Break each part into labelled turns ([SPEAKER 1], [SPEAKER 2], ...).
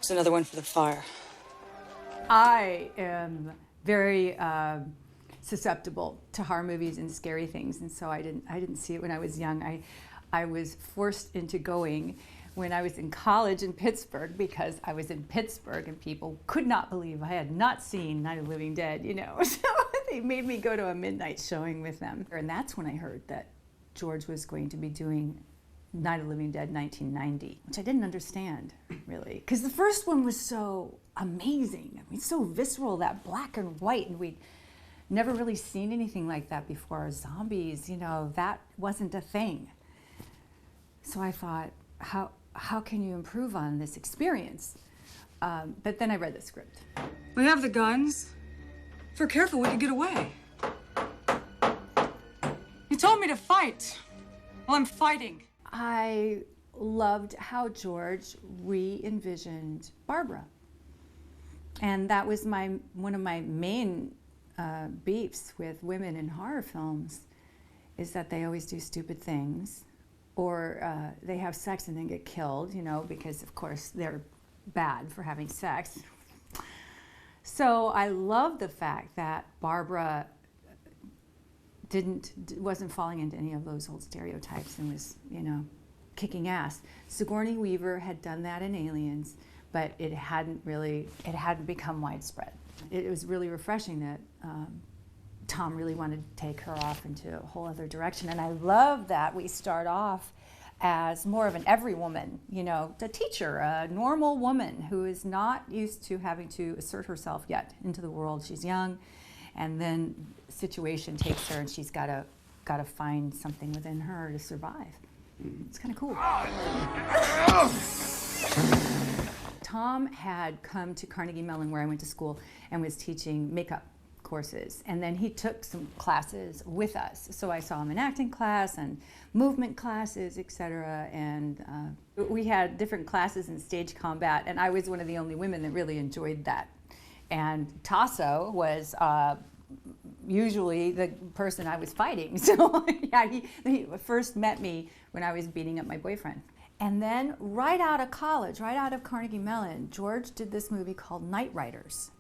[SPEAKER 1] It's another one for the fire.
[SPEAKER 2] I am very susceptible to horror movies and scary things, and so I didn't see it when I was young. I was forced into going when I was in college in Pittsburgh, because I was in Pittsburgh and people could not believe I had not seen Night of the Living Dead, you know. So they made me go to a midnight showing with them. And that's when I heard that George was going to be doing Night of the Living Dead 1990, which I didn't understand, really. Because the first one was so amazing. I mean, so visceral, that black and white, and we'd never really seen anything like that before. Zombies, you know, that wasn't a thing. So I thought, how can you improve on this experience? But then I read the script.
[SPEAKER 1] We have the guns. If we're careful, we could get away. You told me to fight. Well, I'm fighting.
[SPEAKER 2] I loved how George re-envisioned Barbara. And that was one of my main beefs with women in horror films, is that they always do stupid things, or they have sex and then get killed, you know, because of course they're bad for having sex. So I love the fact that Barbara wasn't falling into any of those old stereotypes and was, you know, kicking ass. Sigourney Weaver had done that in Aliens, but it hadn't become widespread. It was really refreshing that Tom really wanted to take her off into a whole other direction. And I love that we start off as more of an every woman, you know, a teacher, a normal woman who is not used to having to assert herself yet into the world. She's young, and then situation takes her, and she's got to find something within her to survive. It's kind of cool. Tom had come to Carnegie Mellon, where I went to school, and was teaching makeup courses, and then he took some classes with us. So I saw him in acting class and movement classes, etc. And we had different classes in stage combat, and I was one of the only women that really enjoyed that. And Tasso was usually the person I was fighting. So yeah, he first met me when I was beating up my boyfriend. And then right out of college, right out of Carnegie Mellon, George did this movie called Night Riders,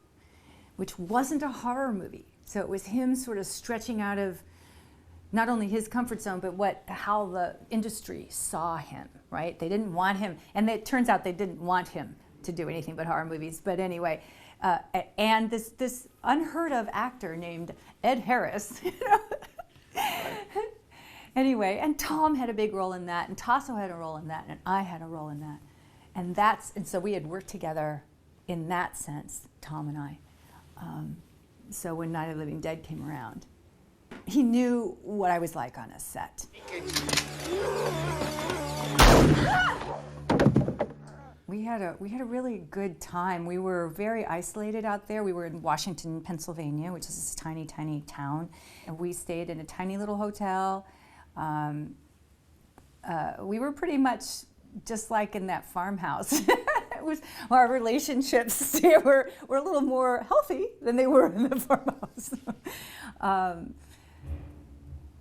[SPEAKER 2] which wasn't a horror movie. So it was him sort of stretching out of not only his comfort zone, but how the industry saw him, right? They didn't want him, and it turns out they didn't want him to do anything but horror movies. But anyway, and this unheard of actor named Ed Harris, you know? Anyway, and Tom had a big role in that, and Tasso had a role in that, and I had a role in that. And so we had worked together in that sense, Tom and I. So when Night of the Living Dead came around, he knew what I was like on a set. We had a really good time. We were very isolated out there. We were in Washington, Pennsylvania, which is this tiny, tiny town. And we stayed in a tiny little hotel. We were pretty much just like in that farmhouse. Our relationships were a little more healthy than they were in the farmhouse.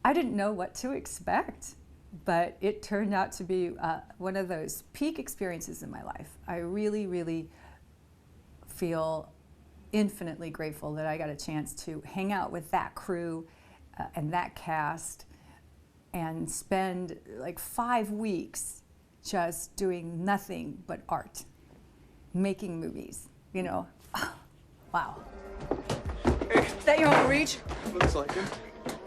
[SPEAKER 2] I didn't know what to expect, but it turned out to be one of those peak experiences in my life. I really, really feel infinitely grateful that I got a chance to hang out with that crew and that cast and spend like 5 weeks just doing nothing but art, making movies, you know. Wow.
[SPEAKER 1] Hey. Is that your Uncle Reach?
[SPEAKER 3] Looks like it.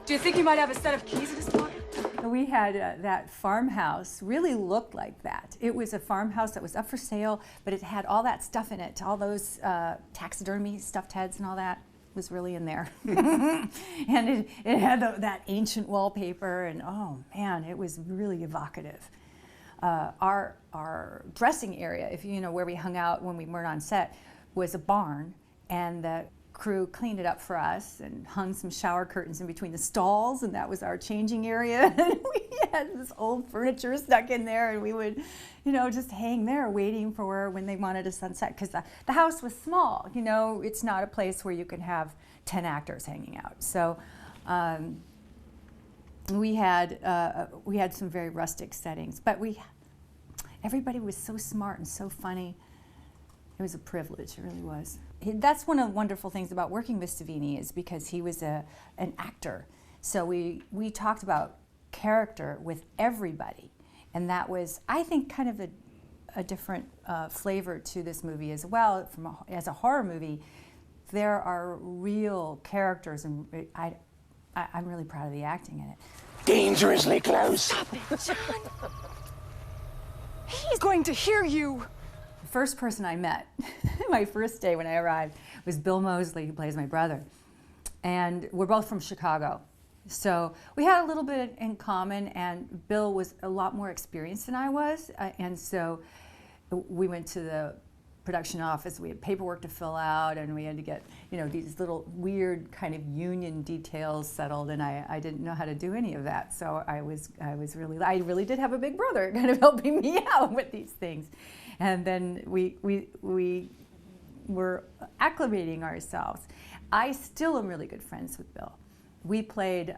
[SPEAKER 1] Do you think he might have a set of keys in his pocket?
[SPEAKER 2] We had that farmhouse really looked like that. It was a farmhouse that was up for sale, but it had all that stuff in it, all those taxidermy stuffed heads and all that was really in there. And it had that ancient wallpaper, and oh man, it was really evocative. Our dressing area, if you know where we hung out when we weren't on set, was a barn, and the crew cleaned it up for us and hung some shower curtains in between the stalls, and that was our changing area. And we had this old furniture stuck in there, and we would, you know, just hang there waiting for when they wanted a sunset, because the house was small, you know, it's not a place where you can have 10 actors hanging out. So we had some very rustic settings, but everybody was so smart and so funny. It was a privilege, it really was. That's one of the wonderful things about working with Savini, is because he was an actor. So we talked about character with everybody. And that was, I think, kind of a different flavor to this movie as well. As a horror movie, there are real characters, and I'm really proud of the acting in it.
[SPEAKER 3] Dangerously close.
[SPEAKER 1] Stop it, John. He's going to hear you.
[SPEAKER 2] The first person I met, my first day when I arrived, was Bill Moseley, who plays my brother. And we're both from Chicago. So we had a little bit in common, and Bill was a lot more experienced than I was. And so we went to the production office. We had paperwork to fill out, and we had to get, these little weird kind of union details settled, and I didn't know how to do any of that. So I really did have a big brother kind of helping me out with these things. And then we were acclimating ourselves. I still am really good friends with Bill. We played,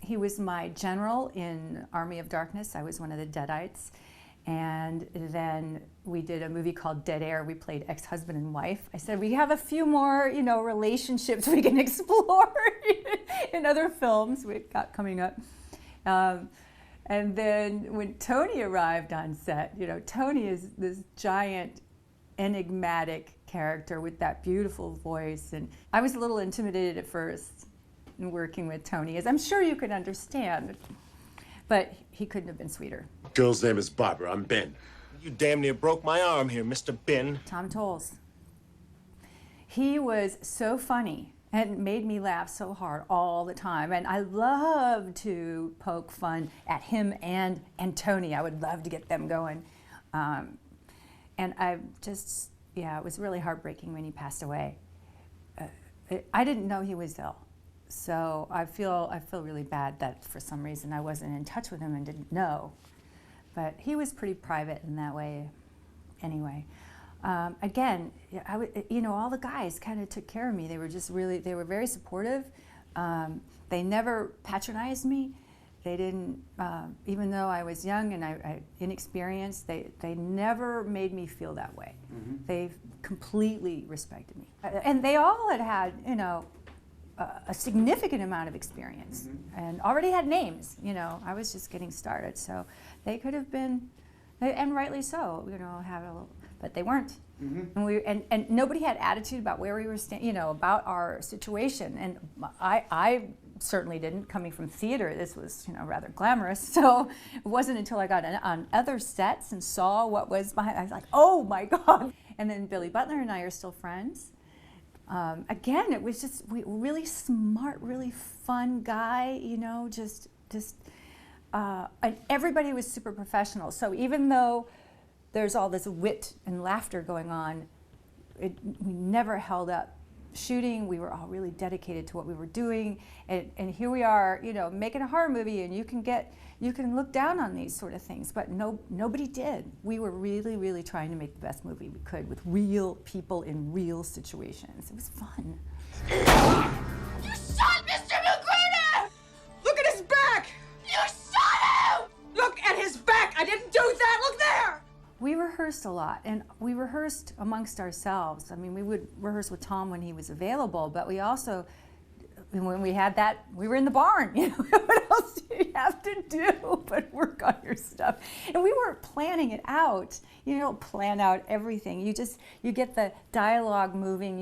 [SPEAKER 2] he was my general in Army of Darkness. I was one of the Deadites. And then we did a movie called Dead Air. We played ex-husband and wife. I said, we have a few more, relationships we can explore in other films we've got coming up. And then when Tony arrived on set, Tony is this giant, enigmatic character with that beautiful voice. And I was a little intimidated at first in working with Tony, as I'm sure you can understand. But he couldn't have been sweeter.
[SPEAKER 3] Girl's name is Barbara. I'm Ben.
[SPEAKER 4] You damn near broke my arm here, Mr. Ben.
[SPEAKER 2] Tom Tolles. He was so funny and made me laugh so hard all the time. And I love to poke fun at him and Tony. I would love to get them going. And I just, it was really heartbreaking when he passed away. I didn't know he was ill. So I feel really bad that for some reason I wasn't in touch with him and didn't know. But he was pretty private in that way anyway. Again, all the guys kind of took care of me. They were very supportive. They never patronized me. They didn't, even though I was young and I inexperienced, they never made me feel that way. Mm-hmm. They completely respected me. And they all had a significant amount of experience, mm-hmm. and already had names. I was just getting started, so they could have been, and rightly so, have a little, but they weren't. Mm-hmm. And nobody had attitude about where we were standing, about our situation. And I certainly didn't. Coming from theater, this was rather glamorous. So it wasn't until I got on other sets and saw what was behind. I was like, oh my God! And then Billy Butler and I are still friends. Again, it was just really smart, really fun guy, and everybody was super professional. So even though there's all this wit and laughter going on, we never held up shooting. We were all really dedicated to what we were doing. And here we are, making a horror movie, and you can look down on these sort of things, but nobody did. We were really, really trying to make the best movie we could with real people in real situations. It was fun.
[SPEAKER 5] You shot Mr. Magruder!
[SPEAKER 1] Look at his back!
[SPEAKER 5] You shot him!
[SPEAKER 1] Look at his back! I didn't do that! Look there!
[SPEAKER 2] We rehearsed a lot, and we rehearsed amongst ourselves. I mean, we would rehearse with Tom when he was available, but we also, when we had that, we were in the barn. What else do you have to do but work on your stuff? And we weren't planning it out. You don't plan out everything. You get the dialogue moving.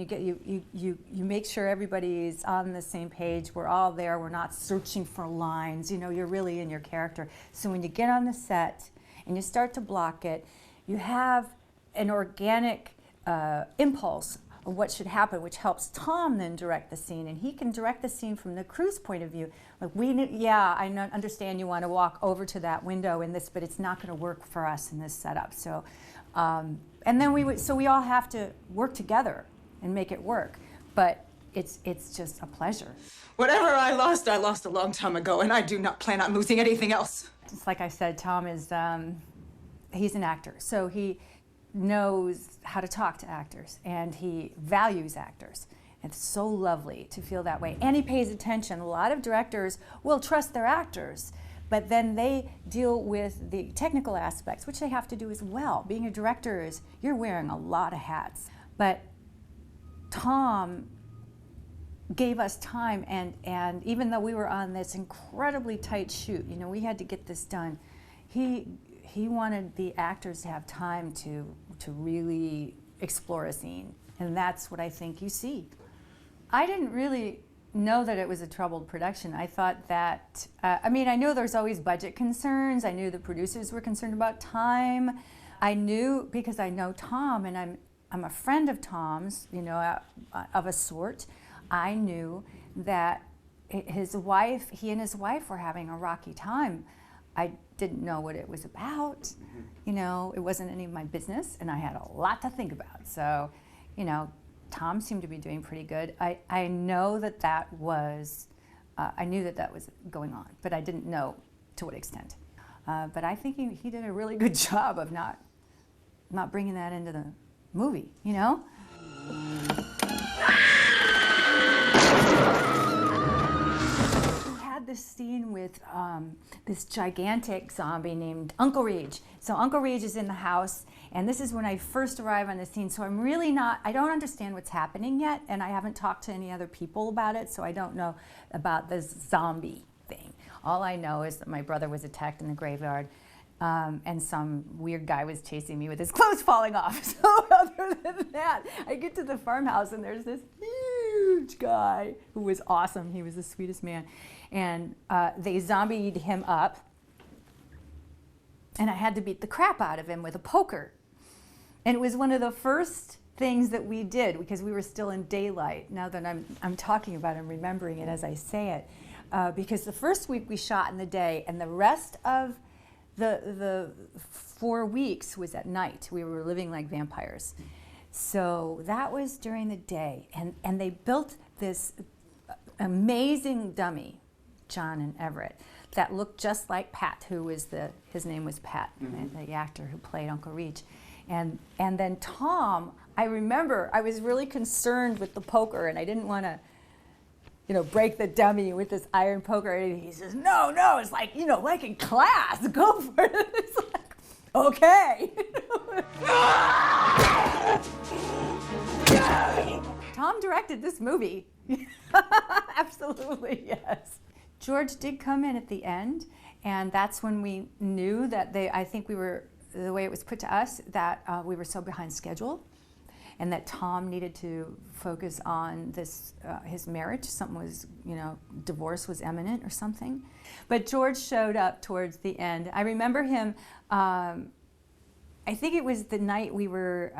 [SPEAKER 2] You make sure everybody's on the same page. We're all there. We're not searching for lines. You're really in your character. So when you get on the set and you start to block it, you have an organic impulse of what should happen, which helps Tom then direct the scene, and he can direct the scene from the crew's point of view. Like, I understand you want to walk over to that window in this, but it's not going to work for us in this setup. So, and then we all have to work together and make it work. But it's just a pleasure.
[SPEAKER 1] Whatever I lost a long time ago, and I do not plan on losing anything else.
[SPEAKER 2] Just like I said, Tom is, he's an actor, so he knows how to talk to actors, and he values actors. It's so lovely to feel that way, and he pays attention. A lot of directors will trust their actors, But then they deal with the technical aspects, which they have to do as well. Being a director is, you're wearing a lot of hats. But Tom gave us time, and even though we were on this incredibly tight shoot, you know, we had to get this done, he wanted the actors to have time to really explore a scene. And that's what I think you see. I didn't really know that it was a troubled production. I thought that, I mean, I knew there's always budget concerns. I knew the producers were concerned about time. I knew, because I know Tom, and I'm a friend of Tom's, you know, of a sort. I knew that his wife, he and his wife were having a rocky time. I didn't know what it was about. You know, it wasn't any of my business, and I had a lot to think about. So, you know, Tom seemed to be doing pretty good. I know that was, I knew that was going on, but I didn't know to what extent. But I think he did a really good job of not bringing that into the movie, you know? This scene with this gigantic zombie named Uncle Reach. So Uncle Reach is in the house, and this is when I first arrive on the scene. So I'm really I don't understand what's happening yet, and I haven't talked to any other people about it, so I don't know about this zombie thing. All I know is that my brother was attacked in the graveyard, and some weird guy was chasing me with his clothes falling off. So other than that, I get to the farmhouse, and there's this huge guy who was awesome. He was the sweetest man. And they zombied him up, and I had to beat the crap out of him with a poker. And it was one of the first things that we did, because we were still in daylight. Now that I'm talking about it, I'm remembering it as I say it. Because the first week we shot in the day, and the rest of the 4 weeks was at night. We were living like vampires. So that was during the day. And they built this amazing dummy, John and Everett, that looked just like Pat, who was his name was Pat, the actor who played Uncle Reach. And then Tom, I remember I was really concerned with the poker, and I didn't want to, you know, break the dummy with this iron poker. And he says, no, it's like, you know, like in class, go for it. It's like, okay. Tom directed this movie. Absolutely, yes. George did come in at the end, and that's when we knew that I think we were, the way it was put to us, that we were so behind schedule, and that Tom needed to focus on this, his marriage. Something was, you know, divorce was imminent or something. But George showed up towards the end. I remember him, I think it was the night we were,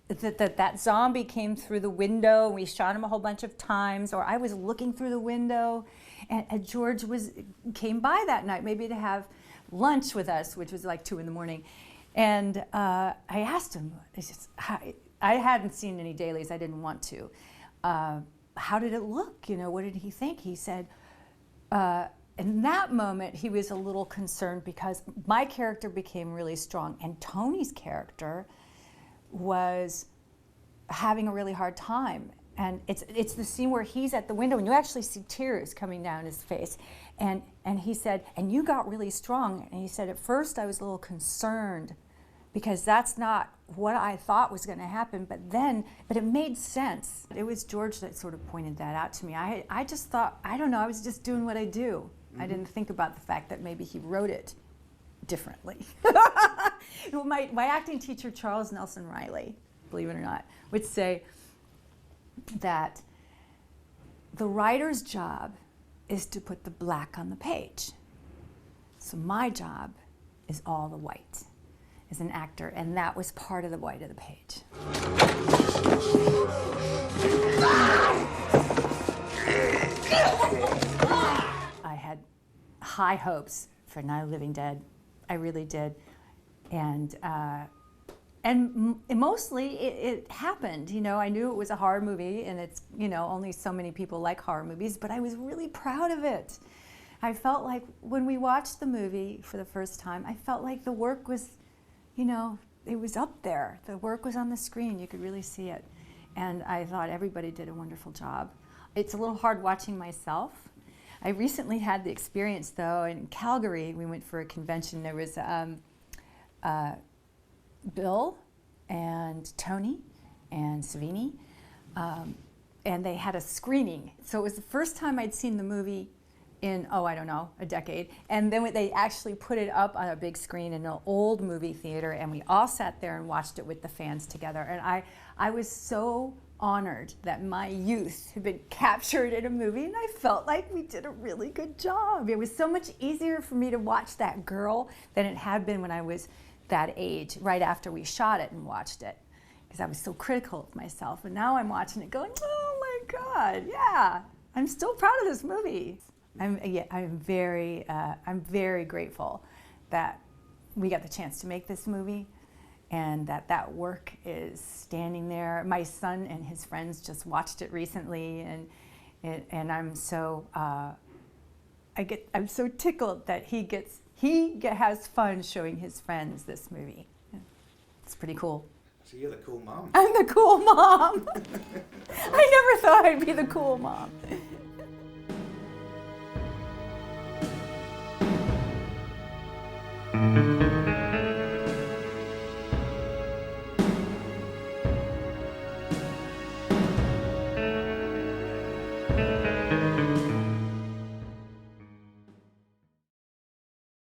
[SPEAKER 2] that zombie came through the window. We shot him a whole bunch of times, or I was looking through the window, and George came by that night, maybe to have lunch with us, which was like 2 a.m. And I asked him, I hadn't seen any dailies, I didn't want to. How did it look? You know, what did he think? He said, in that moment, he was a little concerned because my character became really strong, and Tony's character was having a really hard time. And it's the scene where he's at the window, and you actually see tears coming down his face. And he said, and you got really strong. And he said, at first I was a little concerned because that's not what I thought was going to happen. But it made sense. It was George that sort of pointed that out to me. I just thought, I don't know, I was just doing what I do. I didn't think about the fact that maybe he wrote it differently. My acting teacher, Charles Nelson Riley, believe it or not, would say that the writer's job is to put the black on the page. So my job is all the white as an actor, and that was part of the white of the page. I had high hopes for Night of the Living Dead. I really did. And mostly it happened. You know, I knew it was a horror movie, and it's, you know, only so many people like horror movies, but I was really proud of it. I felt like when we watched the movie for the first time, I felt like the work was, you know, it was up there. The work was on the screen. You could really see it. And I thought everybody did a wonderful job. It's a little hard watching myself, I recently had the experience, though, in Calgary. We went for a convention. There was Bill and Tony and Savini, and they had a screening. So it was the first time I'd seen the movie in, I don't know, a decade. And then they actually put it up on a big screen in an old movie theater, and we all sat there and watched it with the fans together. And I was so honored that my youth had been captured in a movie, and I felt like we did a really good job. It was so much easier for me to watch that girl than it had been when I was that age, right after we shot it and watched it, because I was so critical of myself. And now I'm watching it going, oh my God, yeah, I'm still proud of this movie. I'm very grateful that we got the chance to make this movie, and that work is standing there. My son and his friends just watched it recently, and I'm so I'm so tickled that he has fun showing his friends this movie. It's pretty cool.
[SPEAKER 6] So you're the cool mom.
[SPEAKER 2] I'm the cool mom. I never thought I'd be the cool mom.